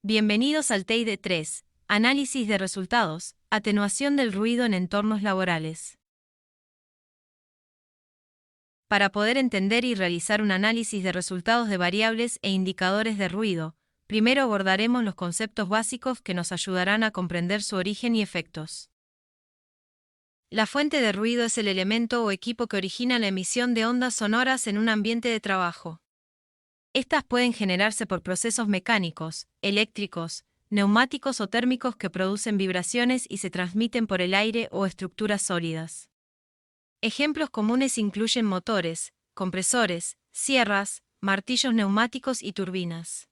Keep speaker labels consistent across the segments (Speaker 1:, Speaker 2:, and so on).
Speaker 1: Bienvenidos al TEID 3, Análisis de resultados, atenuación del ruido en entornos laborales. Para poder entender y realizar un análisis de resultados de variables e indicadores de ruido, primero abordaremos los conceptos básicos que nos ayudarán a comprender su origen y efectos. La fuente de ruido es el elemento o equipo que origina la emisión de ondas sonoras en un ambiente de trabajo. Estas pueden generarse por procesos mecánicos, eléctricos, neumáticos o térmicos que producen vibraciones y se transmiten por el aire o estructuras sólidas. Ejemplos comunes incluyen motores, compresores, sierras, martillos neumáticos y turbinas.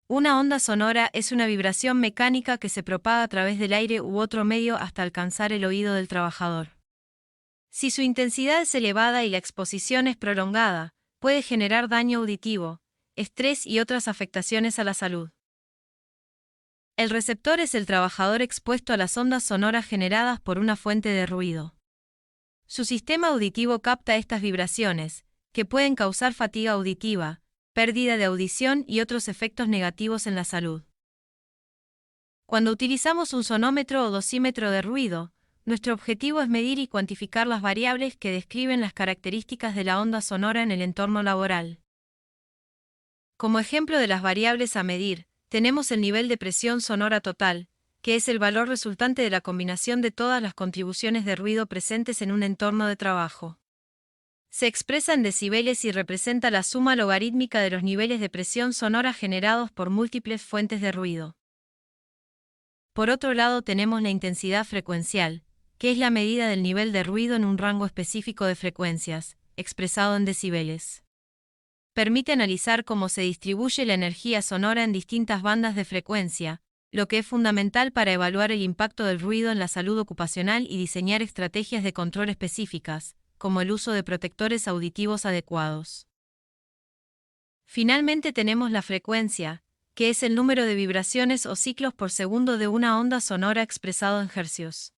Speaker 1: Una onda sonora es una vibración mecánica que se propaga a través del aire u otro medio hasta alcanzar el oído del trabajador. Si su intensidad es elevada y la exposición es prolongada, puede generar daño auditivo, estrés y otras afectaciones a la salud. El receptor es el trabajador expuesto a las ondas sonoras generadas por una fuente de ruido. Su sistema auditivo capta estas vibraciones, que pueden causar fatiga auditiva, pérdida de audición y otros efectos negativos en la salud. Cuando utilizamos un sonómetro o dosímetro de ruido, nuestro objetivo es medir y cuantificar las variables que describen las características de la onda sonora en el entorno laboral. Como ejemplo de las variables a medir, tenemos el nivel de presión sonora total, que es el valor resultante de la combinación de todas las contribuciones de ruido presentes en un entorno de trabajo. Se expresa en decibeles y representa la suma logarítmica de los niveles de presión sonora generados por múltiples fuentes de ruido. Por otro lado tenemos la intensidad frecuencial, que es la medida del nivel de ruido en un rango específico de frecuencias, expresado en decibeles. Permite analizar cómo se distribuye la energía sonora en distintas bandas de frecuencia, lo que es fundamental para evaluar el impacto del ruido en la salud ocupacional y diseñar estrategias de control específicas, como el uso de protectores auditivos adecuados. Finalmente tenemos la frecuencia, que es el número de vibraciones o ciclos por segundo de una onda sonora expresado en hercios.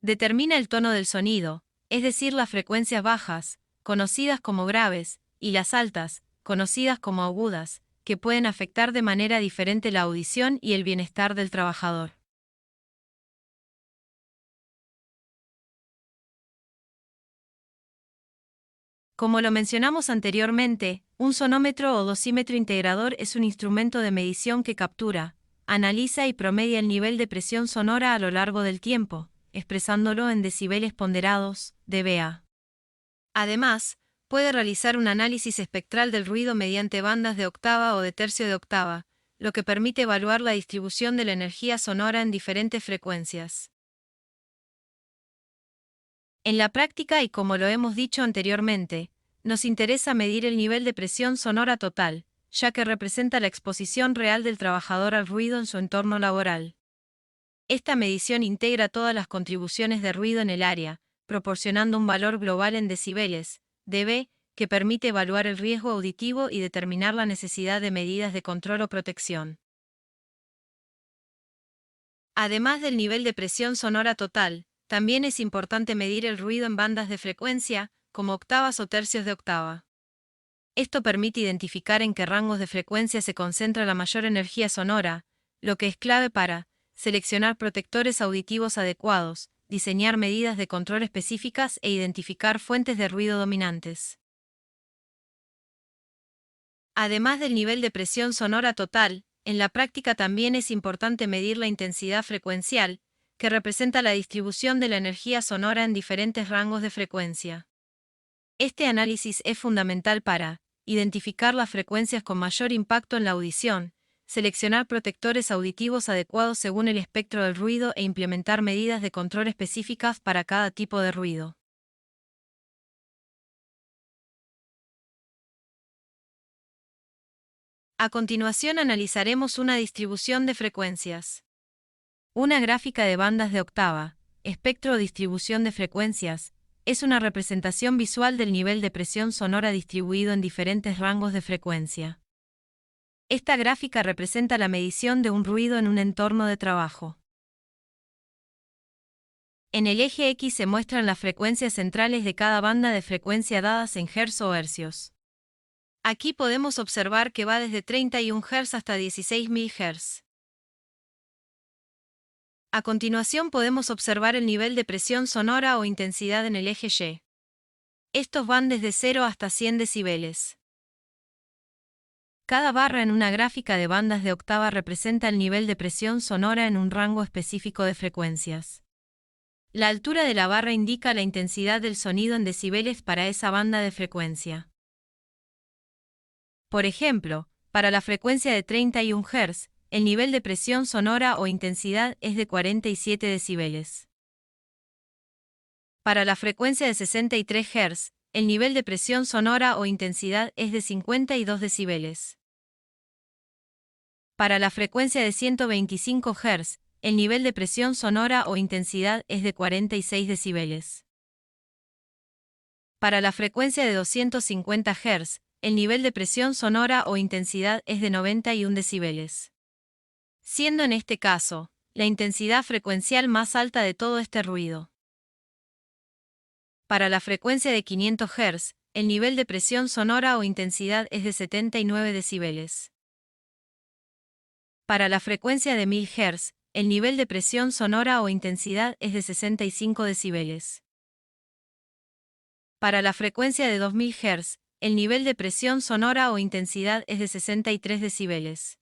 Speaker 1: Determina el tono del sonido, es decir, las frecuencias bajas, conocidas como graves, y las altas, conocidas como agudas, que pueden afectar de manera diferente la audición y el bienestar del trabajador. Como lo mencionamos anteriormente, un sonómetro o dosímetro integrador es un instrumento de medición que captura, analiza y promedia el nivel de presión sonora a lo largo del tiempo, expresándolo en decibeles ponderados, dBA. Además, puede realizar un análisis espectral del ruido mediante bandas de octava o de tercio de octava, lo que permite evaluar la distribución de la energía sonora en diferentes frecuencias. En la práctica y como lo hemos dicho anteriormente, nos interesa medir el nivel de presión sonora total, ya que representa la exposición real del trabajador al ruido en su entorno laboral. Esta medición integra todas las contribuciones de ruido en el área, proporcionando un valor global en decibeles, dB, que permite evaluar el riesgo auditivo y determinar la necesidad de medidas de control o protección. Además del nivel de presión sonora total, también es importante medir el ruido en bandas de frecuencia, como octavas o tercios de octava. Esto permite identificar en qué rangos de frecuencia se concentra la mayor energía sonora, lo que es clave para seleccionar protectores auditivos adecuados, diseñar medidas de control específicas e identificar fuentes de ruido dominantes. Además del nivel de presión sonora total, en la práctica también es importante medir la intensidad frecuencial, que representa la distribución de la energía sonora en diferentes rangos de frecuencia. Este análisis es fundamental para identificar las frecuencias con mayor impacto en la audición, seleccionar protectores auditivos adecuados según el espectro del ruido e implementar medidas de control específicas para cada tipo de ruido. A continuación analizaremos una distribución de frecuencias. Una gráfica de bandas de octava, espectro o distribución de frecuencias, es una representación visual del nivel de presión sonora distribuido en diferentes rangos de frecuencia. Esta gráfica representa la medición de un ruido en un entorno de trabajo. En el eje X se muestran las frecuencias centrales de cada banda de frecuencia dadas en Hz o hercios. Aquí podemos observar que va desde 31 Hz hasta 16.000 Hz. A continuación podemos observar el nivel de presión sonora o intensidad en el eje Y. Estos van desde 0 hasta 100 decibeles. Cada barra en una gráfica de bandas de octava representa el nivel de presión sonora en un rango específico de frecuencias. La altura de la barra indica la intensidad del sonido en decibeles para esa banda de frecuencia. Por ejemplo, para la frecuencia de 31 Hz, el nivel de presión sonora o intensidad es de 47 decibeles. Para la frecuencia de 63 Hz, el nivel de presión sonora o intensidad es de 52 decibeles. Para la frecuencia de 125 Hz, el nivel de presión sonora o intensidad es de 46 decibeles. Para la frecuencia de 250 Hz, el nivel de presión sonora o intensidad es de 91 decibeles. Siendo en este caso, la intensidad frecuencial más alta de todo este ruido. Para la frecuencia de 500 Hz, el nivel de presión sonora o intensidad es de 79 decibeles. Para la frecuencia de 1000 Hz, el nivel de presión sonora o intensidad es de 65 decibeles. Para la frecuencia de 2000 Hz, el nivel de presión sonora o intensidad es de 63 decibeles.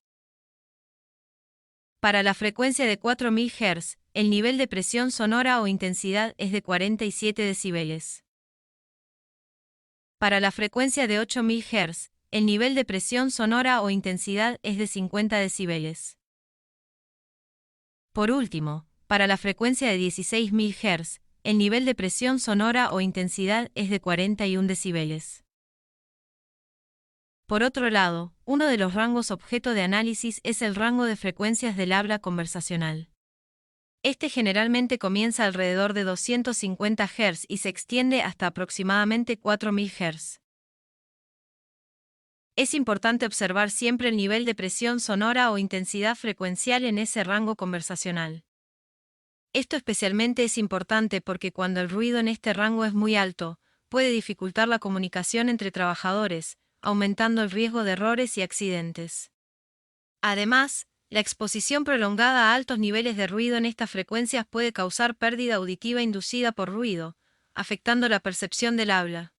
Speaker 1: Para la frecuencia de 4000 Hz, el nivel de presión sonora o intensidad es de 47 decibeles. Para la frecuencia de 8000 Hz, el nivel de presión sonora o intensidad es de 50 decibeles. Por último, para la frecuencia de 16000 Hz, el nivel de presión sonora o intensidad es de 41 decibeles. Por otro lado, uno de los rangos objeto de análisis es el rango de frecuencias del habla conversacional. Este generalmente comienza alrededor de 250 Hz y se extiende hasta aproximadamente 4000 Hz. Es importante observar siempre el nivel de presión sonora o intensidad frecuencial en ese rango conversacional. Esto especialmente es importante porque cuando el ruido en este rango es muy alto, puede dificultar la comunicación entre trabajadores, aumentando el riesgo de errores y accidentes. Además, la exposición prolongada a altos niveles de ruido en estas frecuencias puede causar pérdida auditiva inducida por ruido, afectando la percepción del habla.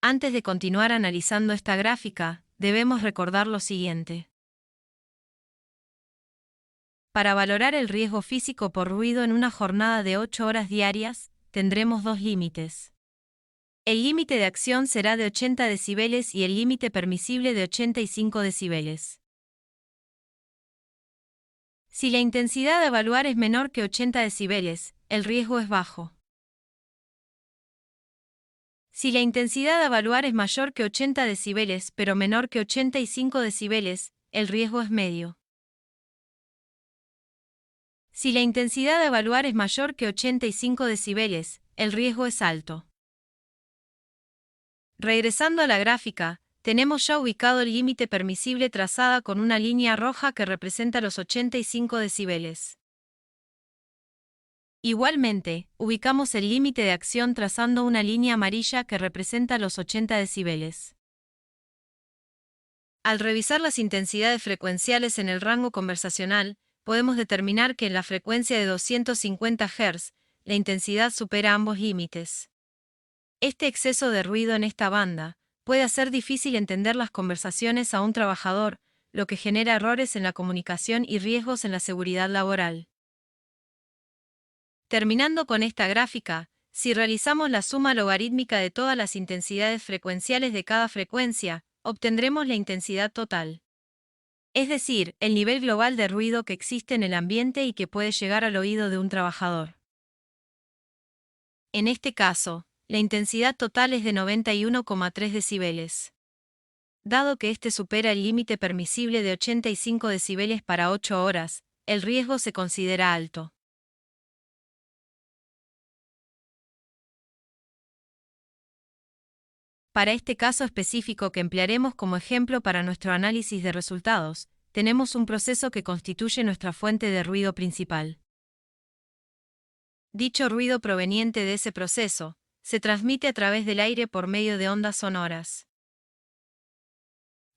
Speaker 1: Antes de continuar analizando esta gráfica, debemos recordar lo siguiente. Para valorar el riesgo físico por ruido en una jornada de 8 horas diarias, tendremos dos límites. El límite de acción será de 80 decibeles y el límite permisible de 85 decibeles. Si la intensidad a evaluar es menor que 80 decibeles, el riesgo es bajo. Si la intensidad a evaluar es mayor que 80 decibeles pero menor que 85 decibeles, el riesgo es medio. Si la intensidad a evaluar es mayor que 85 decibeles, el riesgo es alto. Regresando a la gráfica, tenemos ya ubicado el límite permisible trazada con una línea roja que representa los 85 decibeles. Igualmente, ubicamos el límite de acción trazando una línea amarilla que representa los 80 decibeles. Al revisar las intensidades frecuenciales en el rango conversacional, podemos determinar que en la frecuencia de 250 Hz, la intensidad supera ambos límites. Este exceso de ruido en esta banda puede hacer difícil entender las conversaciones a un trabajador, lo que genera errores en la comunicación y riesgos en la seguridad laboral. Terminando con esta gráfica, si realizamos la suma logarítmica de todas las intensidades frecuenciales de cada frecuencia, obtendremos la intensidad total. Es decir, el nivel global de ruido que existe en el ambiente y que puede llegar al oído de un trabajador. En este caso, la intensidad total es de 91,3 decibeles. Dado que este supera el límite permisible de 85 decibeles para 8 horas, el riesgo se considera alto. Para este caso específico que emplearemos como ejemplo para nuestro análisis de resultados, tenemos un proceso que constituye nuestra fuente de ruido principal. Dicho ruido proveniente de ese proceso se transmite a través del aire por medio de ondas sonoras.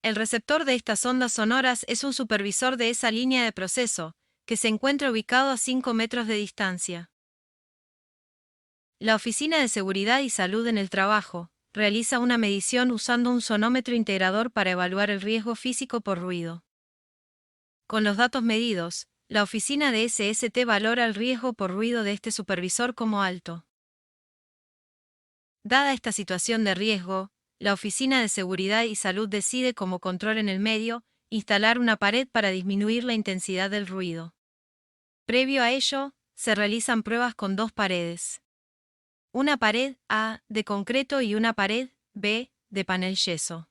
Speaker 1: El receptor de estas ondas sonoras es un supervisor de esa línea de proceso, que se encuentra ubicado a 5 metros de distancia. La Oficina de Seguridad y Salud en el Trabajo realiza una medición usando un sonómetro integrador para evaluar el riesgo físico por ruido. Con los datos medidos, la oficina de SST valora el riesgo por ruido de este supervisor como alto. Dada esta situación de riesgo, la Oficina de Seguridad y Salud decide, como control en el medio, instalar una pared para disminuir la intensidad del ruido. Previo a ello, se realizan pruebas con dos paredes. Una pared A de concreto y una pared B de panel yeso.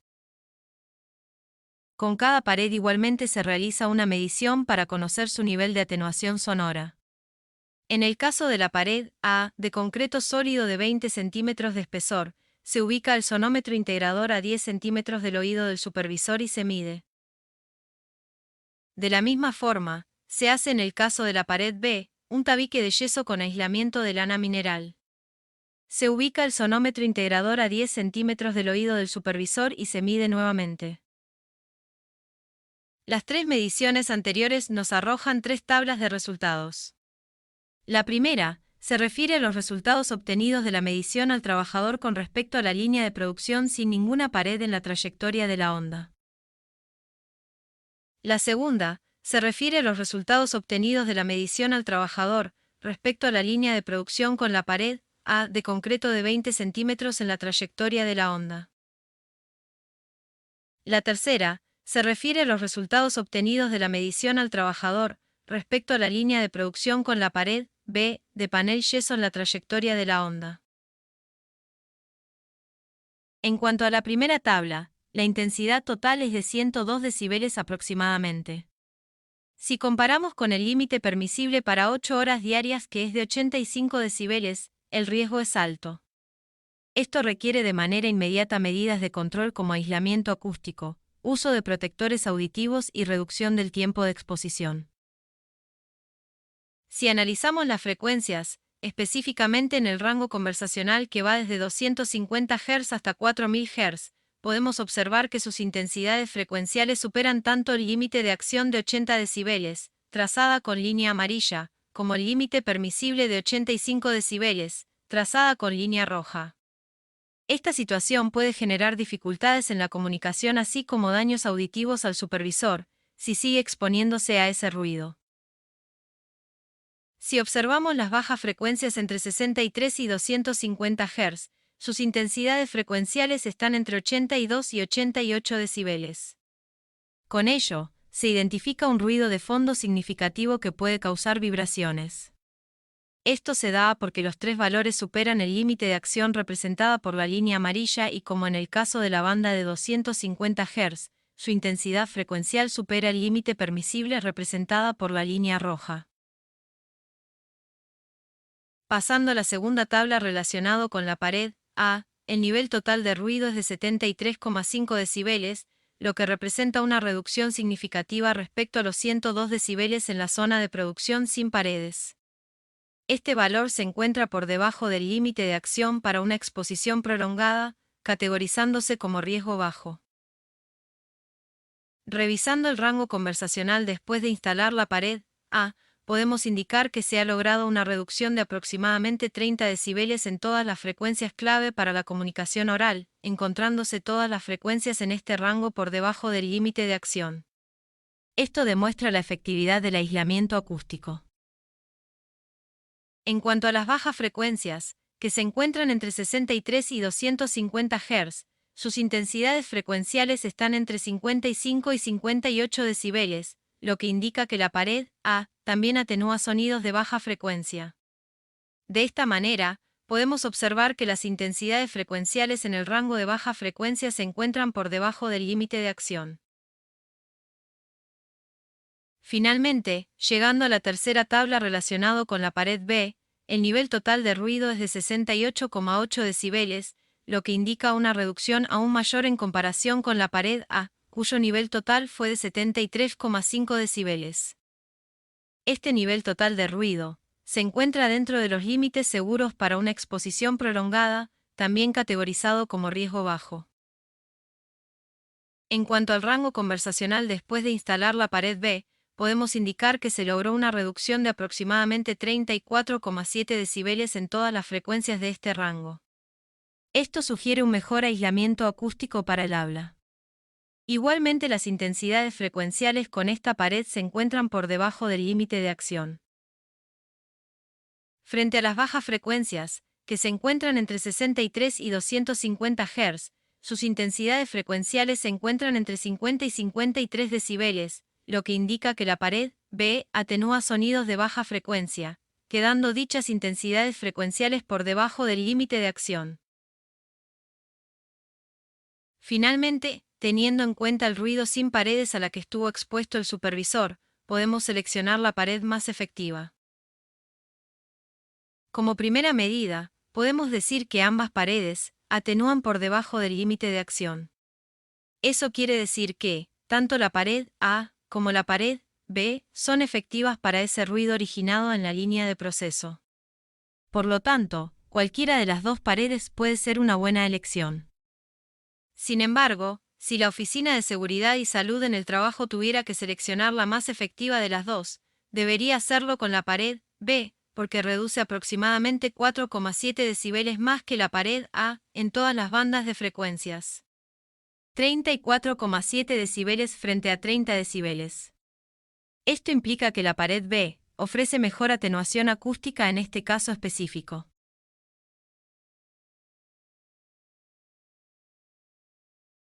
Speaker 1: Con cada pared igualmente se realiza una medición para conocer su nivel de atenuación sonora. En el caso de la pared A de concreto sólido de 20 centímetros de espesor, se ubica el sonómetro integrador a 10 centímetros del oído del supervisor y se mide. De la misma forma, se hace en el caso de la pared B, un tabique de yeso con aislamiento de lana mineral. Se ubica el sonómetro integrador a 10 centímetros del oído del supervisor y se mide nuevamente. Las tres mediciones anteriores nos arrojan tres tablas de resultados. La primera se refiere a los resultados obtenidos de la medición al trabajador con respecto a la línea de producción sin ninguna pared en la trayectoria de la onda. La segunda se refiere a los resultados obtenidos de la medición al trabajador respecto a la línea de producción con la pared A de concreto de 20 centímetros en la trayectoria de la onda. La tercera se refiere a los resultados obtenidos de la medición al trabajador respecto a la línea de producción con la pared B de panel yeso en la trayectoria de la onda. En cuanto a la primera tabla, la intensidad total es de 102 decibeles aproximadamente. Si comparamos con el límite permisible para 8 horas diarias, que es de 85 decibeles, el riesgo es alto. Esto requiere de manera inmediata medidas de control como aislamiento acústico, uso de protectores auditivos y reducción del tiempo de exposición. Si analizamos las frecuencias, específicamente en el rango conversacional que va desde 250 Hz hasta 4000 Hz, podemos observar que sus intensidades frecuenciales superan tanto el límite de acción de 80 decibeles, trazada con línea amarilla, como el límite permisible de 85 decibeles, trazada con línea roja. Esta situación puede generar dificultades en la comunicación así como daños auditivos al supervisor, si sigue exponiéndose a ese ruido. Si observamos las bajas frecuencias entre 63 y 250 Hz, sus intensidades frecuenciales están entre 82 y 88 decibeles. Con ello, se identifica un ruido de fondo significativo que puede causar vibraciones. Esto se da porque los tres valores superan el límite de acción representada por la línea amarilla y, como en el caso de la banda de 250 Hz, su intensidad frecuencial supera el límite permisible representada por la línea roja. Pasando a la segunda tabla relacionado con la pared A, el nivel total de ruido es de 73,5 decibeles, lo que representa una reducción significativa respecto a los 102 decibeles en la zona de producción sin paredes. Este valor se encuentra por debajo del límite de acción para una exposición prolongada, categorizándose como riesgo bajo. Revisando el rango conversacional después de instalar la pared A, podemos indicar que se ha logrado una reducción de aproximadamente 30 decibeles en todas las frecuencias clave para la comunicación oral, encontrándose todas las frecuencias en este rango por debajo del límite de acción. Esto demuestra la efectividad del aislamiento acústico. En cuanto a las bajas frecuencias, que se encuentran entre 63 y 250 Hz, sus intensidades frecuenciales están entre 55 y 58 decibeles, lo que indica que la pared A también atenúa sonidos de baja frecuencia. De esta manera, podemos observar que las intensidades frecuenciales en el rango de baja frecuencia se encuentran por debajo del límite de acción. Finalmente, llegando a la tercera tabla relacionado con la pared B, el nivel total de ruido es de 68,8 decibeles, lo que indica una reducción aún mayor en comparación con la pared A, cuyo nivel total fue de 73,5 decibeles. Este nivel total de ruido se encuentra dentro de los límites seguros para una exposición prolongada, también categorizado como riesgo bajo. En cuanto al rango conversacional después de instalar la pared B, podemos indicar que se logró una reducción de aproximadamente 34,7 decibeles en todas las frecuencias de este rango. Esto sugiere un mejor aislamiento acústico para el habla. Igualmente, las intensidades frecuenciales con esta pared se encuentran por debajo del límite de acción. Frente a las bajas frecuencias, que se encuentran entre 63 y 250 Hz, sus intensidades frecuenciales se encuentran entre 50 y 53 decibeles, lo que indica que la pared B atenúa sonidos de baja frecuencia, quedando dichas intensidades frecuenciales por debajo del límite de acción. Finalmente, teniendo en cuenta el ruido sin paredes a la que estuvo expuesto el supervisor, podemos seleccionar la pared más efectiva. Como primera medida, podemos decir que ambas paredes atenúan por debajo del límite de acción. Eso quiere decir que, tanto la pared A como la pared B son efectivas para ese ruido originado en la línea de proceso. Por lo tanto, cualquiera de las dos paredes puede ser una buena elección. Sin embargo, si la Oficina de Seguridad y Salud en el Trabajo tuviera que seleccionar la más efectiva de las dos, debería hacerlo con la pared B, porque reduce aproximadamente 4,7 decibeles más que la pared A en todas las bandas de frecuencias. 34,7 decibeles frente a 30 decibeles. Esto implica que la pared B ofrece mejor atenuación acústica en este caso específico.